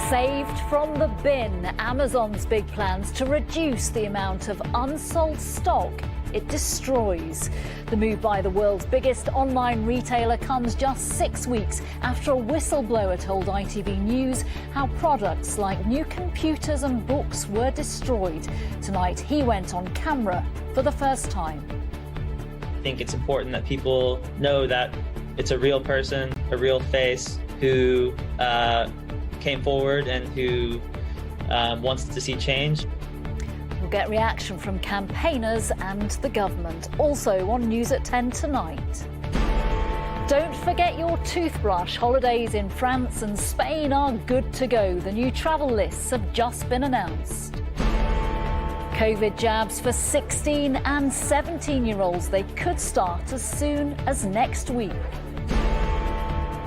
Saved from the bin, Amazon's big plans to reduce the amount of unsold stock it destroys. The move by the world's biggest online retailer comes just 6 weeks after a whistleblower told ITV News how products like new computers and books were destroyed. Tonight, he went on camera for the first time. I think it's important that people know that it's a real person, a real face who came forward and who wants to see change. We'll get reaction from campaigners and the government. Also on News at 10 tonight. Don't forget your toothbrush. Holidays in France and Spain are good to go. The new travel lists have just been announced. COVID jabs for 16 and 17-year-olds. They could start as soon as next week.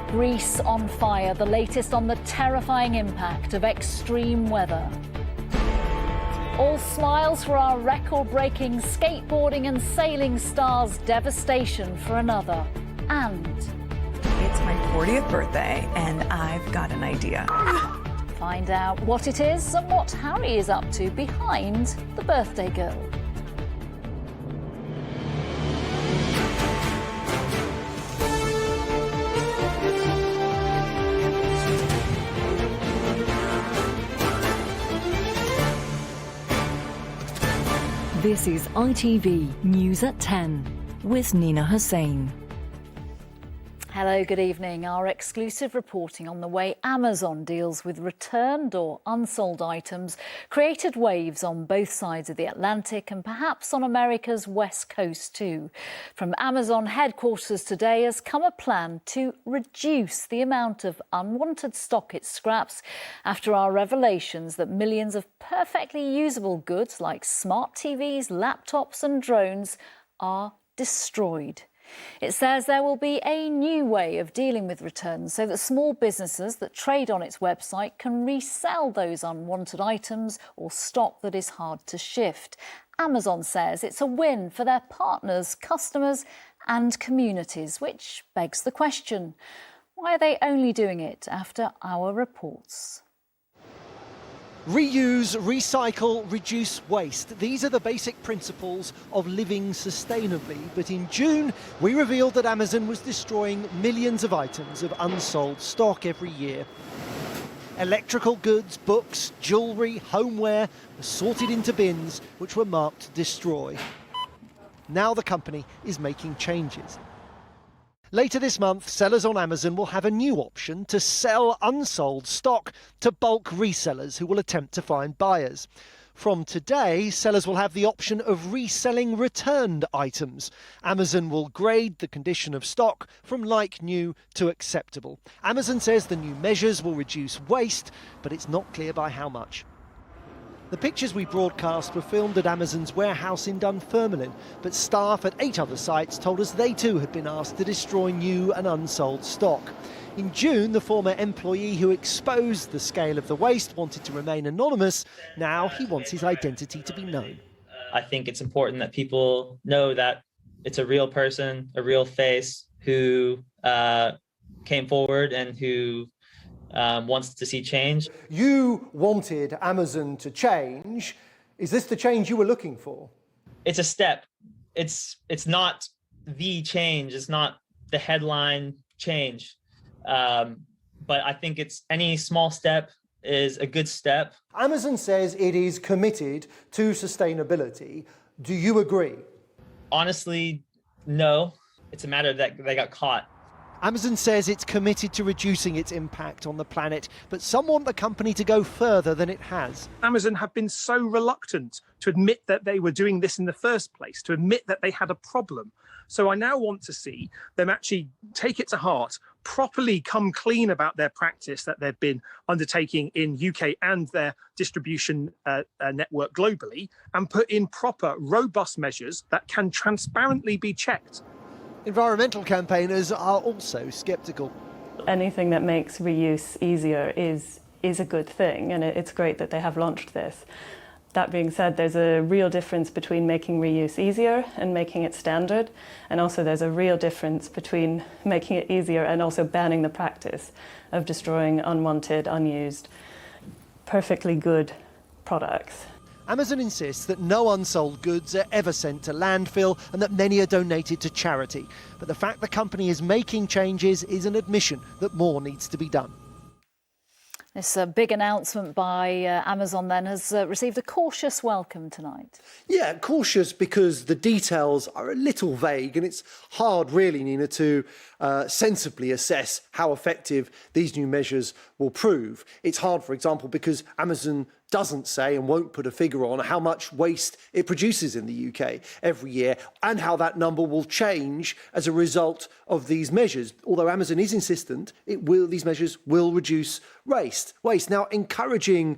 Greece on fire, the latest on the terrifying impact of extreme weather. All smiles for our record-breaking skateboarding and sailing stars, devastation for another. And it's my 40th birthday and I've got an idea. Find out what it is and what Harry is up to behind the birthday girl. This is ITV News at 10 with Nina Hossain. Hello, good evening. Our exclusive reporting on the way Amazon deals with returned or unsold items created waves on both sides of the Atlantic and perhaps on America's west coast too. From Amazon headquarters today has come a plan to reduce the amount of unwanted stock it scraps after our revelations that millions of perfectly usable goods like smart TVs, laptops and drones are destroyed. It says there will be a new way of dealing with returns so that small businesses that trade on its website can resell those unwanted items or stock that is hard to shift. Amazon says it's a win for their partners, customers and communities, which begs the question, why are they only doing it after our reports? Reuse, recycle, reduce waste. These are the basic principles of living sustainably. But in June, we revealed that Amazon was destroying millions of items of unsold stock every year. Electrical goods, books, jewellery, homeware were sorted into bins which were marked destroy. Now the company is making changes. Later this month, sellers on Amazon will have a new option to sell unsold stock to bulk resellers who will attempt to find buyers. From today, sellers will have the option of reselling returned items. Amazon will grade the condition of stock from like new to acceptable. Amazon says the new measures will reduce waste, but it's not clear by how much. The pictures we broadcast were filmed at Amazon's warehouse in Dunfermline, but staff at 8 other sites told us they too had been asked to destroy new and unsold stock. In June, the former employee who exposed the scale of the waste wanted to remain anonymous. Now he wants his identity to be known. I think it's important that people know that it's a real person, a real face who came forward and who wants to see change. You wanted Amazon to change. Is this the change you were looking for? It's a step. It's not the change. It's not the headline change. But I think it's any small step is a good step. Amazon says it is committed to sustainability. Do you agree? Honestly, no. It's a matter that they got caught. Amazon says it's committed to reducing its impact on the planet, but some want the company to go further than it has. Amazon have been so reluctant to admit that they were doing this in the first place, to admit that they had a problem. So I now want to see them actually take it to heart, properly come clean about their practice that they've been undertaking in UK and their distribution network globally, and put in proper, robust measures that can transparently be checked. Environmental campaigners are also sceptical. Anything that makes reuse easier is a good thing, and it's great that they have launched this. That being said, there's a real difference between making reuse easier and making it standard, and also there's a real difference between making it easier and also banning the practice of destroying unwanted, unused perfectly good products. Amazon insists that no unsold goods are ever sent to landfill and that many are donated to charity. But the fact the company is making changes is an admission that more needs to be done. This big announcement by Amazon then has received a cautious welcome tonight. Yeah, cautious because the details are a little vague and it's hard really, Nina, to sensibly assess how effective these new measures will prove. It's hard, for example, because Amazon doesn't say and won't put a figure on how much waste it produces in the UK every year and how that number will change as a result of these measures. Although Amazon is insistent, these measures will reduce waste. Now, encouraging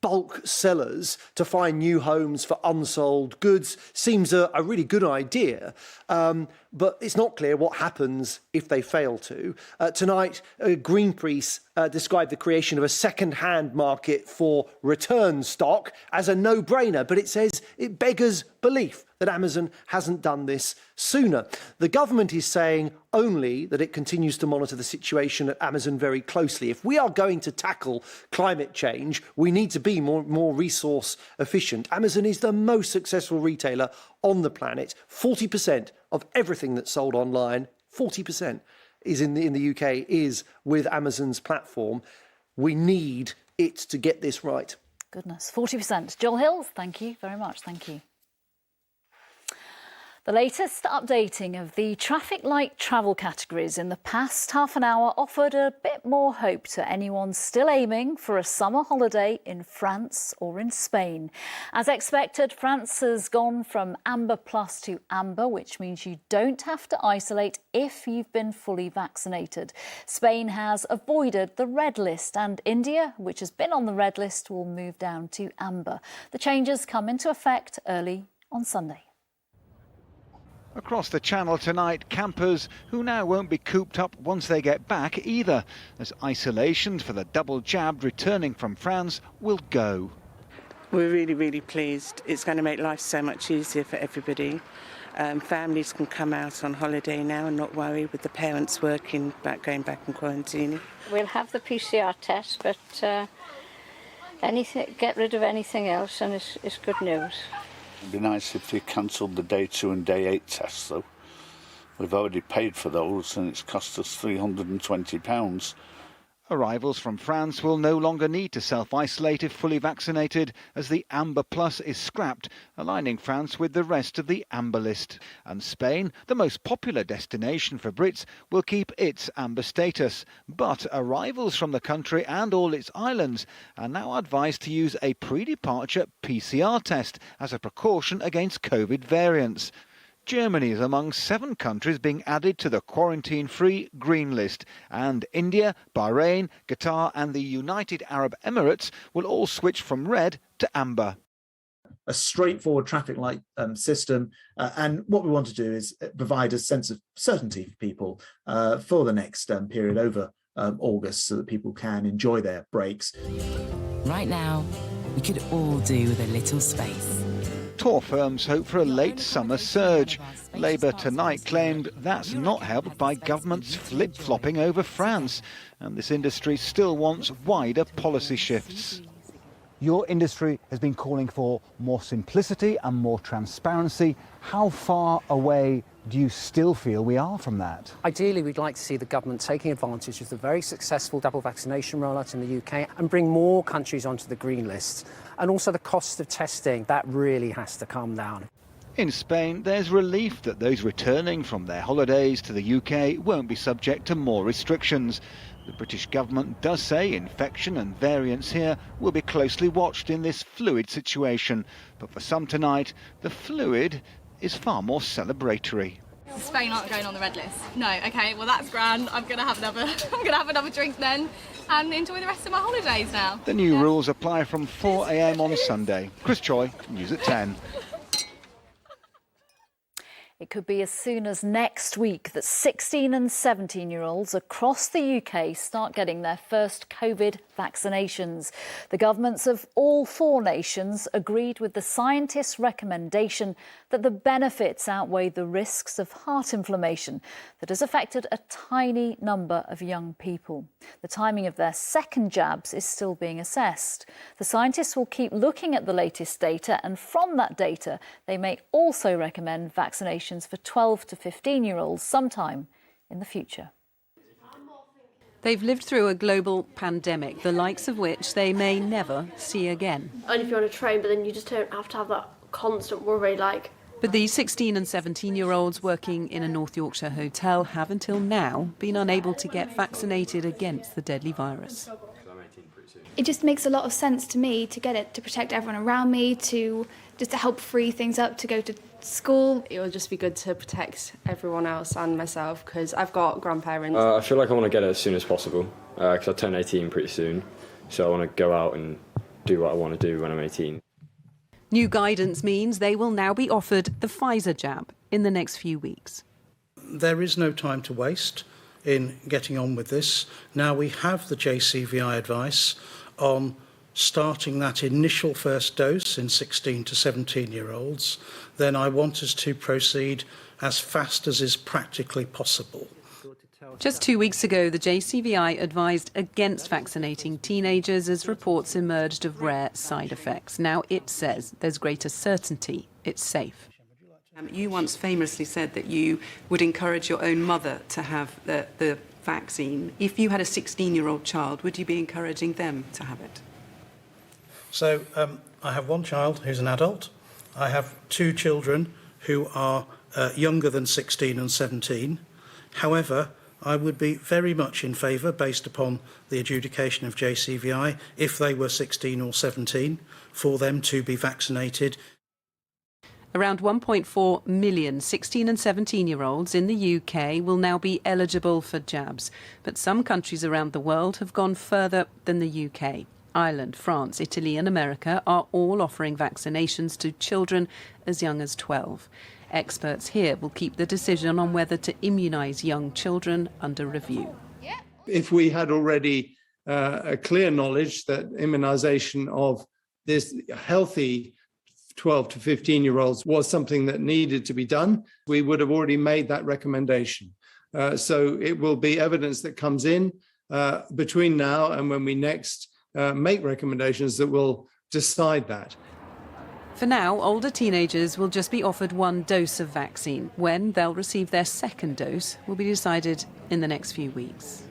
bulk sellers to find new homes for unsold goods seems a really good idea, but it's not clear what happens if they fail to. Tonight, Greenpeace described the creation of a second-hand market for return stock as a no-brainer, but it says it beggars belief that Amazon hasn't done this sooner. The government is saying only that it continues to monitor the situation at Amazon very closely. If we are going to tackle climate change, we need to be more resource efficient. Amazon is the most successful retailer on the planet. 40% of everything that's sold online, 40% is in the UK is with Amazon's platform. We need it to get this right. Goodness, 40%. Joel Hills, thank you very much. Thank you. The latest updating of the traffic light travel categories in the past half an hour offered a bit more hope to anyone still aiming for a summer holiday in France or in Spain. As expected, France has gone from Amber Plus to Amber, which means you don't have to isolate if you've been fully vaccinated. Spain has avoided the red list, and India, which has been on the red list, will move down to Amber. The changes come into effect early on Sunday. Across the channel tonight, campers who now won't be cooped up once they get back either, as isolation for the double jab returning from France will go. We're really, really pleased. It's going to make life so much easier for everybody. Families can come out on holiday now and not worry with the parents working, going back and quarantining. We'll have the PCR test, but get rid of anything else and it's good news. It'd be nice if they cancelled the day 2 and day 8 tests, though. We've already paid for those and it's cost us £320. Arrivals from France will no longer need to self-isolate if fully vaccinated, as the Amber Plus is scrapped, aligning France with the rest of the Amber list. And Spain, the most popular destination for Brits, will keep its Amber status. But arrivals from the country and all its islands are now advised to use a pre-departure PCR test as a precaution against COVID variants. Germany is among 7 countries being added to the quarantine-free green list, and India, Bahrain, Qatar and the United Arab Emirates will all switch from red to amber. A straightforward traffic light system, and what we want to do is provide a sense of certainty for people for the next period over August, so that people can enjoy their breaks. Right now, we could all do with a little space. Tour firms hope for a late summer surge. Labour tonight claimed that's not helped by governments flip-flopping over France, and this industry still wants wider policy shifts. Your industry has been calling for more simplicity and more transparency. How far away do you still feel we are from that? Ideally, we'd like to see the government taking advantage of the very successful double vaccination rollout in the UK and bring more countries onto the green list. And also the cost of testing, that really has to come down. In Spain, there's relief that those returning from their holidays to the UK won't be subject to more restrictions. The British government does say infection and variants here will be closely watched in this fluid situation. But for some tonight, the fluid is far more celebratory. Spain aren't going on the red list. No, okay, well that's grand. I'm gonna have another drink then and enjoy the rest of my holidays now. The new rules apply from 4 a.m. on Sunday. Chris Choi, News at 10. It could be as soon as next week that 16 and 17-year-olds across the UK start getting their first COVID vaccinations. The governments of all 4 nations agreed with the scientists' recommendation that the benefits outweigh the risks of heart inflammation that has affected a tiny number of young people. The timing of their second jabs is still being assessed. The scientists will keep looking at the latest data, and from that data, they may also recommend vaccinations for 12 to 15-year-olds sometime in the future. They've lived through a global pandemic, the likes of which they may never see again. Only if you're on a train, but then you just don't have to have that constant worry, But these 16 and 17-year-olds working in a North Yorkshire hotel have until now been unable to get vaccinated against the deadly virus. It just makes a lot of sense to me to get it, to protect everyone around me, to help free things up, to go to school. It will just be good to protect everyone else and myself because I've got grandparents. I feel like I want to get it as soon as possible because I turn 18 pretty soon, so I want to go out and do what I want to do when I'm 18. New guidance means they will now be offered the Pfizer jab in the next few weeks. There is no time to waste in getting on with this. Now we have the JCVI advice on starting that initial first dose in 16 to 17-year-olds, then I want us to proceed as fast as is practically possible. Just 2 weeks ago, the JCVI advised against vaccinating teenagers as reports emerged of rare side effects. Now it says there's greater certainty it's safe. You once famously said that you would encourage your own mother to have the vaccine. If you had a 16-year-old child, would you be encouraging them to have it? So I have one child who's an adult. I have 2 children who are younger than 16 and 17. However, I would be very much in favour, based upon the adjudication of JCVI, if they were 16 or 17, for them to be vaccinated. Around 1.4 million 16 and 17-year-olds in the UK will now be eligible for jabs. But some countries around the world have gone further than the UK. Ireland, France, Italy and America are all offering vaccinations to children as young as 12. Experts here will keep the decision on whether to immunise young children under review. If we had already a clear knowledge that immunisation of this healthy 12 to 15-year-olds was something that needed to be done, we would have already made that recommendation. So it will be evidence that comes in between now and when we next make recommendations that will decide that. For now, older teenagers will just be offered 1 dose of vaccine. When they'll receive their second dose will be decided in the next few weeks.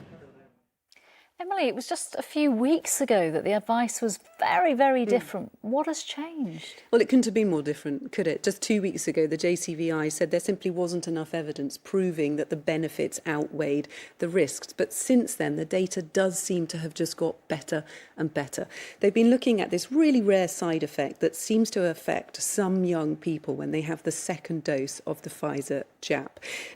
Emily, it was just a few weeks ago that the advice was very, very different. What has changed? Well, it couldn't have been more different, could it? Just 2 weeks ago, the JCVI said there simply wasn't enough evidence proving that the benefits outweighed the risks. But since then, the data does seem to have just got better and better. They've been looking at this really rare side effect that seems to affect some young people when they have the second dose of the Pfizer jab.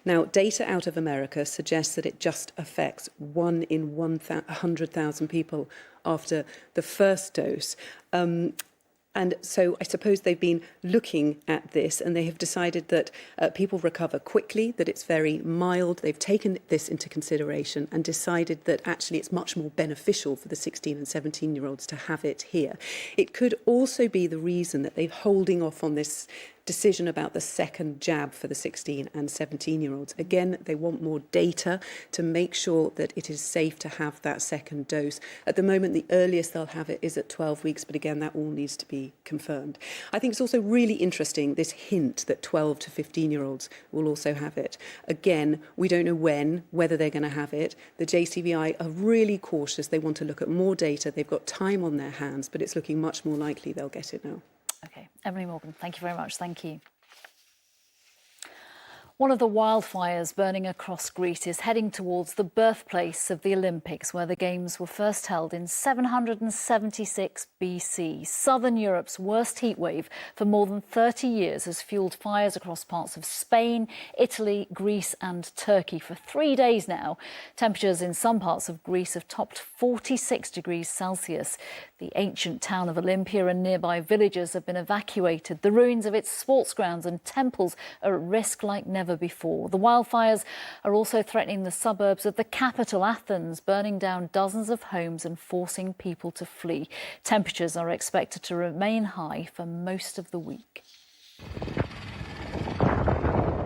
Now, data out of America suggests that it just affects 1 in 100,000 people after the first dose. And so I suppose they've been looking at this and they have decided that people recover quickly, that it's very mild. They've taken this into consideration and decided that actually it's much more beneficial for the 16 and 17-year-olds to have it here. It could also be the reason that they're holding off on this decision about the second jab for the 16 and 17-year-olds. Again, they want more data to make sure that it is safe to have that second dose. At the moment, the earliest they'll have it is at 12 weeks, but again, that all needs to be confirmed. I think it's also really interesting, this hint that 12 to 15-year-olds will also have it. Again, we don't know whether they're going to have it. The JCVI are really cautious. They want to look at more data. They've got time on their hands, but it's looking much more likely they'll get it now. OK, Emily Morgan, thank you very much. Thank you. One of the wildfires burning across Greece is heading towards the birthplace of the Olympics, where the Games were first held in 776 BC. Southern Europe's worst heatwave for more than 30 years has fueled fires across parts of Spain, Italy, Greece and Turkey for 3 days now. Temperatures in some parts of Greece have topped 46 degrees Celsius. The ancient town of Olympia and nearby villages have been evacuated. The ruins of its sports grounds and temples are at risk like never before. The wildfires are also threatening the suburbs of the capital, Athens, burning down dozens of homes and forcing people to flee. Temperatures are expected to remain high for most of the week.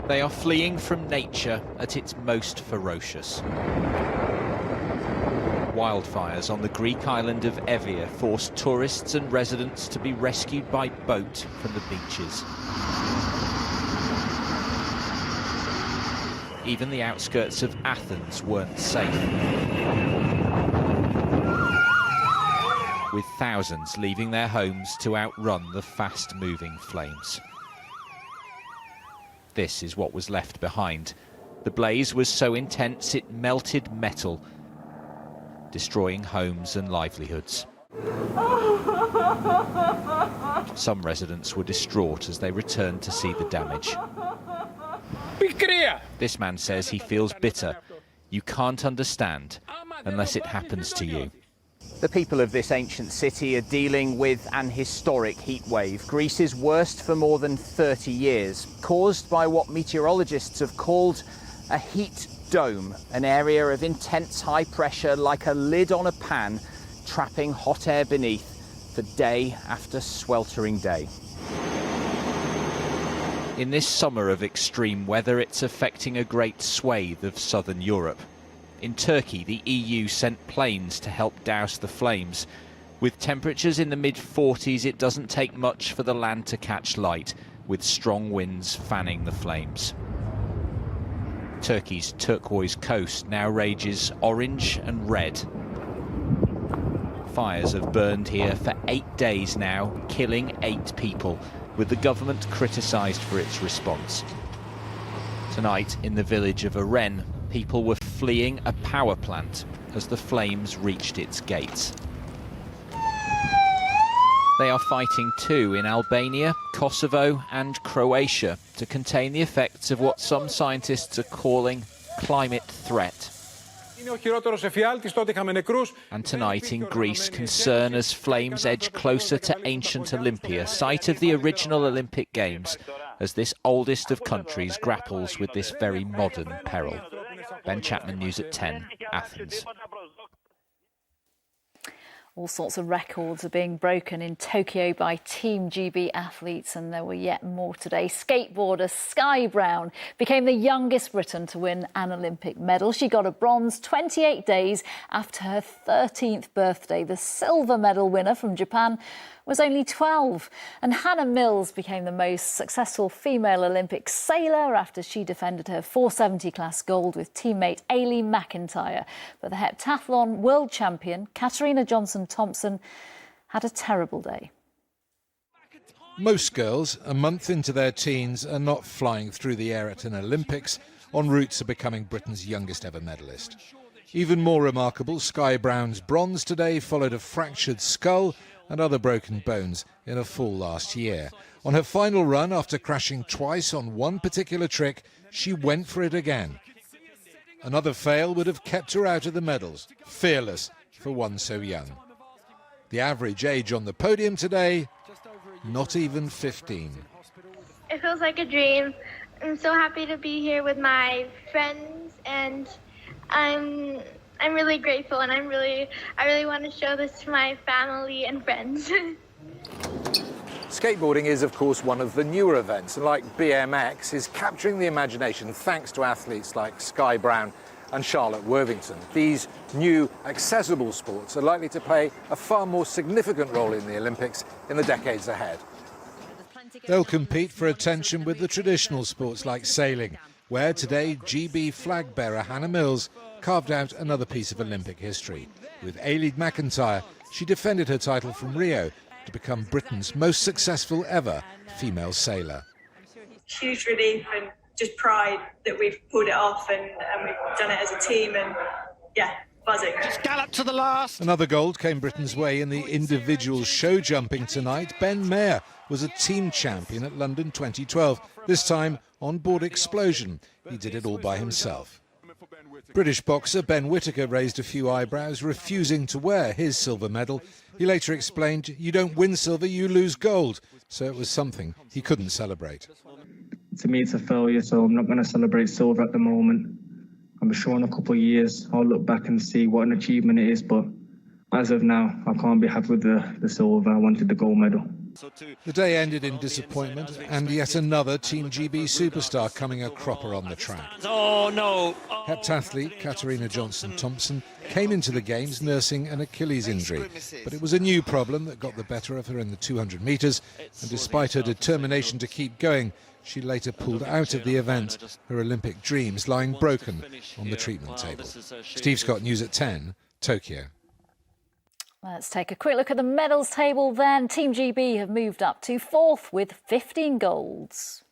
They are fleeing from nature at its most ferocious. Wildfires on the Greek island of Evia forced tourists and residents to be rescued by boat from the beaches. Even the outskirts of Athens weren't safe, with thousands leaving their homes to outrun the fast-moving flames. This is what was left behind. The blaze was so intense it melted metal, destroying homes and livelihoods. Some residents were distraught as they returned to see the damage. This man says he feels bitter. You can't understand unless it happens to you. The people of this ancient city are dealing with an historic heat wave, Greece's worst for more than 30 years, caused by what meteorologists have called a heat dome, an area of intense high pressure like a lid on a pan, trapping hot air beneath for day after sweltering day. In this summer of extreme weather, it's affecting a great swathe of southern Europe. In Turkey, the EU sent planes to help douse the flames. With temperatures in the mid-40s, it doesn't take much for the land to catch light, with strong winds fanning the flames. Turkey's turquoise coast now rages orange and red. Fires have burned here for 8 days now, killing 8 people, with the government criticised for its response. Tonight, in the village of Aren, people were fleeing a power plant as the flames reached its gates. They are fighting too in Albania, Kosovo and Croatia to contain the effects of what some scientists are calling climate threat. And tonight in Greece, concern as flames edge closer to ancient Olympia, site of the original Olympic Games, as this oldest of countries grapples with this very modern peril. Ben Chapman, News at 10, Athens. All sorts of records are being broken in Tokyo by Team GB athletes, and there were yet more today. Skateboarder Sky Brown became the youngest Briton to win an Olympic medal. She got a bronze 28 days after her 13th birthday. The silver medal winner from Japan was only 12. And Hannah Mills became the most successful female Olympic sailor after she defended her 470 class gold with teammate Ailey McIntyre. But the heptathlon world champion Katarina Thompson had a terrible day. Most girls, a month into their teens, are not flying through the air at an Olympics en route to becoming Britain's youngest ever medalist. Even more remarkable, Sky Brown's bronze today followed a fractured skull and other broken bones in a fall last year. On her final run, after crashing twice on one particular trick, she went for it again. Another fail would have kept her out of the medals. Fearless for one so young. The average age on the podium today, not even 15. It feels like a dream. I'm so happy to be here with my friends, and I'm really grateful, and I really want to show this to my family and friends. Skateboarding is, of course, one of the newer events, and like BMX, is capturing the imagination thanks to athletes like Sky Brown and Charlotte Worthington. These new accessible sports are likely to play a far more significant role in the Olympics in the decades ahead. They'll compete for attention with the traditional sports like sailing, where today GB flag bearer Hannah Mills carved out another piece of Olympic history. With Ailey McIntyre, she defended her title from Rio to become Britain's most successful ever female sailor. Huge relief, and just pride that we've pulled it off and we've done it as a team, and yeah, buzzing. Just gallop to the last. Another gold came Britain's way in the individual show jumping tonight. Ben Maher was a team champion at London 2012, this time on board Explosion. He did it all by himself. British boxer Ben Whittaker raised a few eyebrows, refusing to wear his silver medal. He later explained, "You don't win silver, you lose gold." So it was something he couldn't celebrate. To me, it's a failure, so I'm not going to celebrate silver at the moment. I'm sure in a couple of years I'll look back and see what an achievement it is, but as of now, I can't be happy with the silver. I wanted the gold medal. The day ended in disappointment, and yet another Team GB superstar coming a cropper on the track. Oh no! Heptathlete Katarina Thompson came into the Games nursing an Achilles injury, but it was a new problem that got the better of her in the 200 metres, and despite her determination to keep going, she later pulled out of the event, her Olympic dreams lying broken on the treatment table. Steve Scott, News at 10, Tokyo. Let's take a quick look at the medals table then. Team GB have moved up to 4th with 15 golds.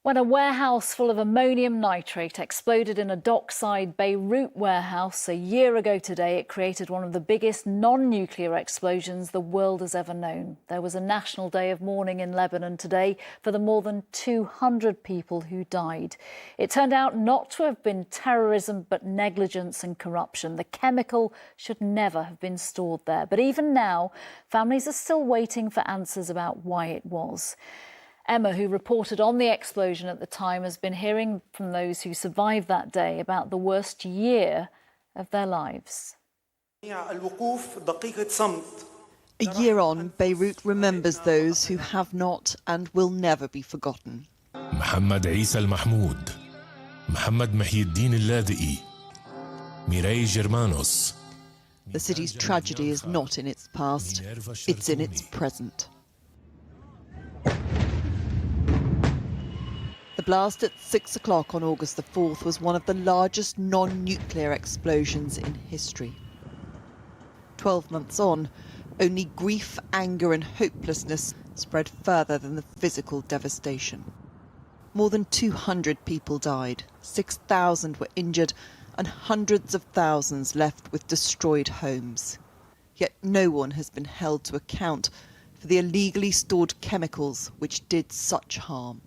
When a warehouse full of ammonium nitrate exploded in a dockside Beirut warehouse a year ago today, it created one of the biggest non-nuclear explosions the world has ever known. There was a national day of mourning in Lebanon today for the more than 200 people who died. It turned out not to have been terrorism, but negligence and corruption. The chemical should never have been stored there. But even now, families are still waiting for answers about why it was. Emma, who reported on the explosion at the time, has been hearing from those who survived that day about the worst year of their lives. A year on, Beirut remembers those who have not and will never be forgotten. محمد عيسى المحمود محمد محي الدين اللاذقي ميراي جرمانوس. The city's tragedy is not in its past, it's in its present. The blast at 6 o'clock on August the 4th was one of the largest non-nuclear explosions in history. 12 months on, only grief, anger and hopelessness spread further than the physical devastation. More than 200 people died, 6,000 were injured and hundreds of thousands left with destroyed homes. Yet no one has been held to account for the illegally stored chemicals which did such harm.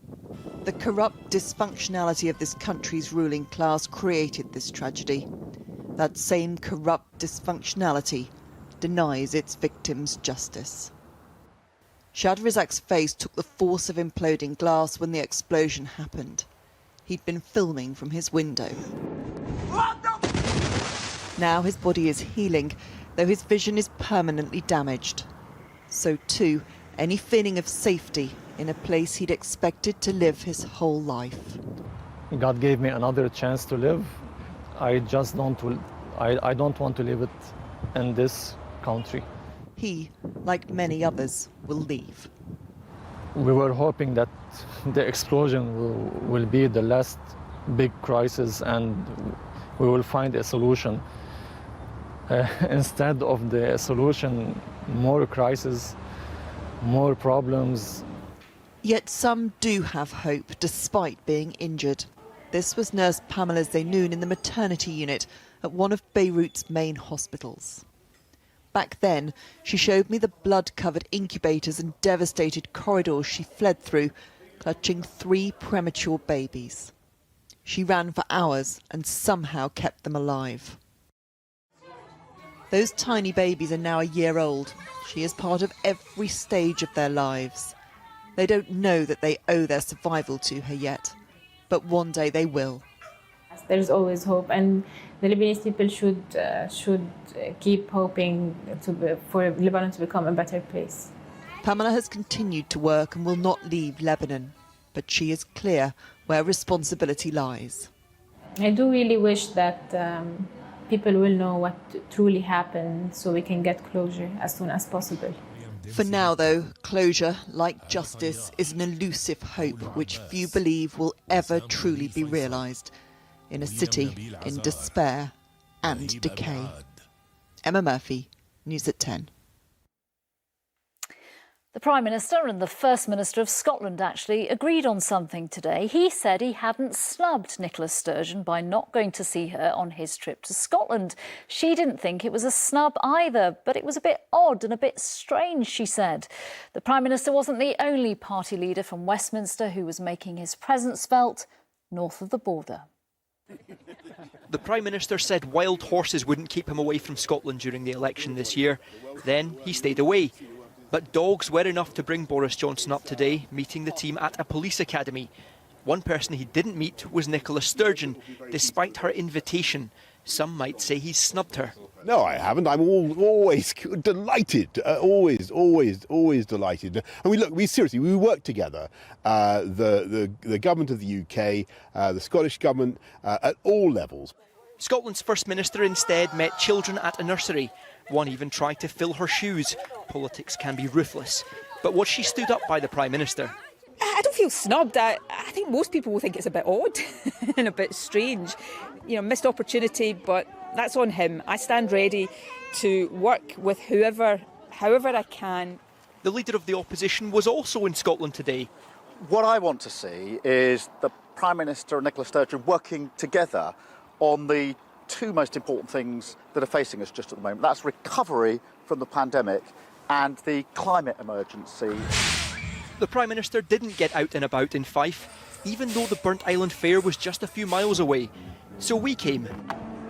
The corrupt dysfunctionality of this country's ruling class created this tragedy. That same corrupt dysfunctionality denies its victims justice. Shad Rizak's face took the force of imploding glass when the explosion happened. He'd been filming from his window. Now his body is healing, though his vision is permanently damaged. So too, any feeling of safety in a place he'd expected to live his whole life. God gave me another chance to live. I don't want to live it in this country. He, like many others, will leave. We were hoping that the explosion will be the last big crisis and we will find a solution. Instead of the solution, more crisis, more problems. Yet some do have hope despite being injured. This was nurse Pamela Zeynoun in the maternity unit at one of Beirut's main hospitals. Back then, she showed me the blood-covered incubators and devastated corridors she fled through, clutching 3 premature babies. She ran for hours and somehow kept them alive. Those tiny babies are now a year old. She is part of every stage of their lives. They don't know that they owe their survival to her yet, but one day they will. There's always hope, and the Lebanese people should keep hoping for Lebanon to become a better place. Pamela has continued to work and will not leave Lebanon, but she is clear where responsibility lies. I do really wish that people will know what truly happened so we can get closure as soon as possible. For now, though, closure, like justice, is an elusive hope which few believe will ever truly be realised in a city in despair and decay. Emma Murphy, News at 10. The Prime Minister and the First Minister of Scotland actually agreed on something today. He said he hadn't snubbed Nicola Sturgeon by not going to see her on his trip to Scotland. She didn't think it was a snub either, but it was a bit odd and a bit strange, she said. The Prime Minister wasn't the only party leader from Westminster who was making his presence felt north of the border. The Prime Minister said wild horses wouldn't keep him away from Scotland during the election this year. Then he stayed away. But dogs were enough to bring Boris Johnson up today, meeting the team at a police academy. One person he didn't meet was Nicola Sturgeon, despite her invitation. Some might say he snubbed her. No, I haven't. I'm always delighted. Always delighted. And we work together. The government of the UK, the Scottish government, at all levels. Scotland's First Minister instead met children at a nursery. One even tried to fill her shoes. Politics can be ruthless. But was she stood up by the Prime Minister? I don't feel snubbed. I think most people will think it's a bit odd and a bit strange. You know, missed opportunity, but that's on him. I stand ready to work with however I can. The leader of the opposition was also in Scotland today. What I want to see is the Prime Minister and Nicola Sturgeon working together on the two most important things that are facing us just at the moment. That's recovery from the pandemic and the climate emergency. The Prime Minister didn't get out and about in Fife, even though the Burnt Island Fair was just a few miles away. So we came.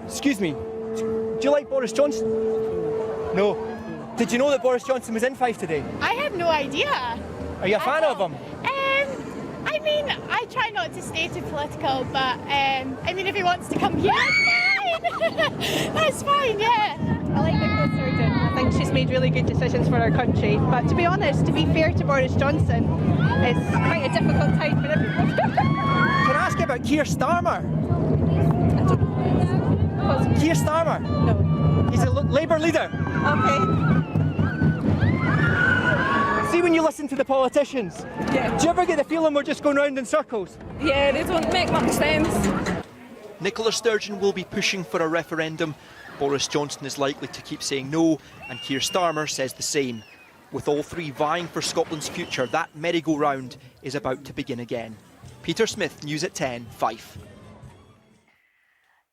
Excuse me, do you like Boris Johnson? No. Did you know that Boris Johnson was in Fife today? I had no idea. Are you a fan of him? I mean, I try not to stay too political, but I mean, if he wants to come here, that's fine. That's fine, yeah. I like Nicola Sturgeon. I think she's made really good decisions for our country. But to be honest, to be fair to Boris Johnson, it's quite a difficult time for everyone. Can I ask you about Keir Starmer? Keir Starmer? No. He's a Labour leader. Okay. See, when you listen to the politicians, do you ever get the feeling we're just going round in circles? Yeah, they don't make much sense. Nicola Sturgeon will be pushing for a referendum. Boris Johnson is likely to keep saying no, and Keir Starmer says the same. With all three vying for Scotland's future, that merry-go-round is about to begin again. Peter Smith, News at 10, Fife.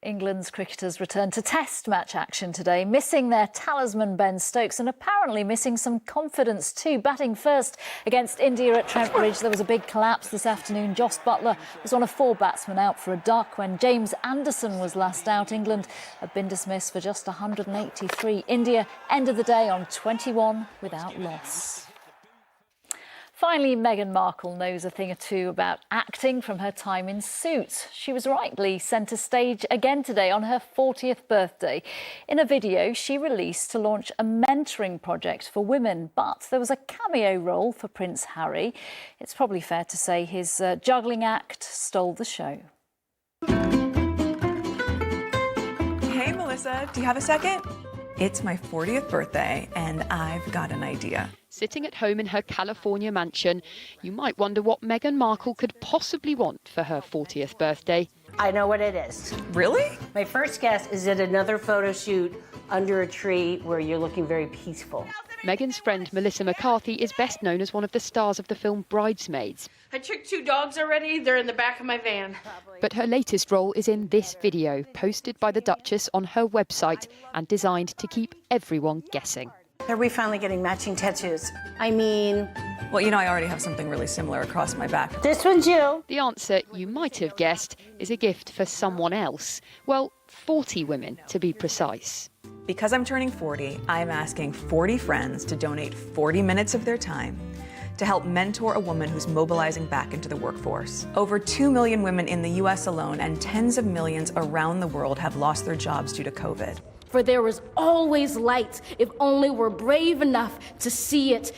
England's cricketers returned to test match action today, missing their talisman Ben Stokes and apparently missing some confidence too. Batting first against India at Trent Bridge, there was a big collapse this afternoon. Joss Buttler was one of four batsmen out for a duck when James Anderson was last out. England had been dismissed for just 183. India ended the day on 21 without loss. Finally, Meghan Markle knows a thing or two about acting from her time in Suits. She was rightly centre stage again today on her 40th birthday. In a video she released to launch a mentoring project for women, but there was a cameo role for Prince Harry. It's probably fair to say his juggling act stole the show. Hey, Melissa, do you have a second? It's my 40th birthday and I've got an idea. Sitting at home in her California mansion, you might wonder what Meghan Markle could possibly want for her 40th birthday. I know what it is. Really? My first guess is at another photo shoot under a tree where you're looking very peaceful. Meghan's friend Melissa McCarthy is best known as one of the stars of the film Bridesmaids. I took 2 dogs already. They're in the back of my van. But her latest role is in this video, posted by the Duchess on her website and designed to keep everyone guessing. Are we finally getting matching tattoos? I mean... Well, you know, I already have something really similar across my back. This one's you. The answer, you might have guessed, is a gift for someone else. Well, 40 women, to be precise. Because I'm turning 40, I'm asking 40 friends to donate 40 minutes of their time to help mentor a woman who's mobilizing back into the workforce. Over 2 million women in the US alone and tens of millions around the world have lost their jobs due to COVID. For there is always light if only we're brave enough to see it.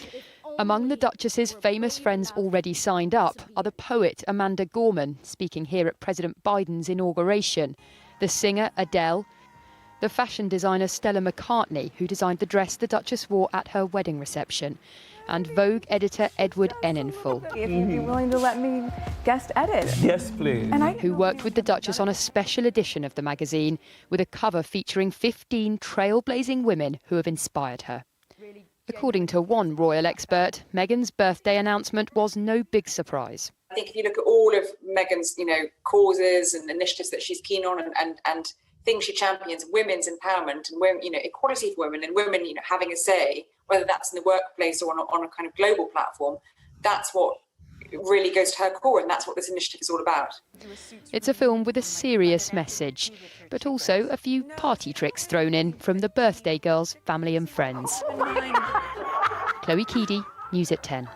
Among the Duchess's famous friends already signed up are the poet Amanda Gorman, speaking here at President Biden's inauguration, the singer Adele, the fashion designer Stella McCartney, who designed the dress the Duchess wore at her wedding reception, and Vogue editor Edward Enninful. If you'd be willing to let me guest edit. Yes, please. Who worked with the Duchess on a special edition of the magazine with a cover featuring 15 trailblazing women who have inspired her. According to one royal expert, Meghan's birthday announcement was no big surprise. I think if you look at all of Meghan's, causes and initiatives that she's keen on and things she champions, women's empowerment and women, equality for women and women, having a say, whether that's in the workplace or on a kind of global platform, that's what really goes to her core, and that's what this initiative is all about. It's a film with a serious message, but also a few party tricks thrown in from the birthday girl's family and friends. Chloe Keedy, News at 10.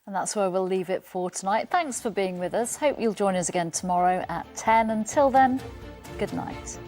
And that's where we'll leave it for tonight. Thanks for being with us. Hope you'll join us again tomorrow at 10. Until then, good night.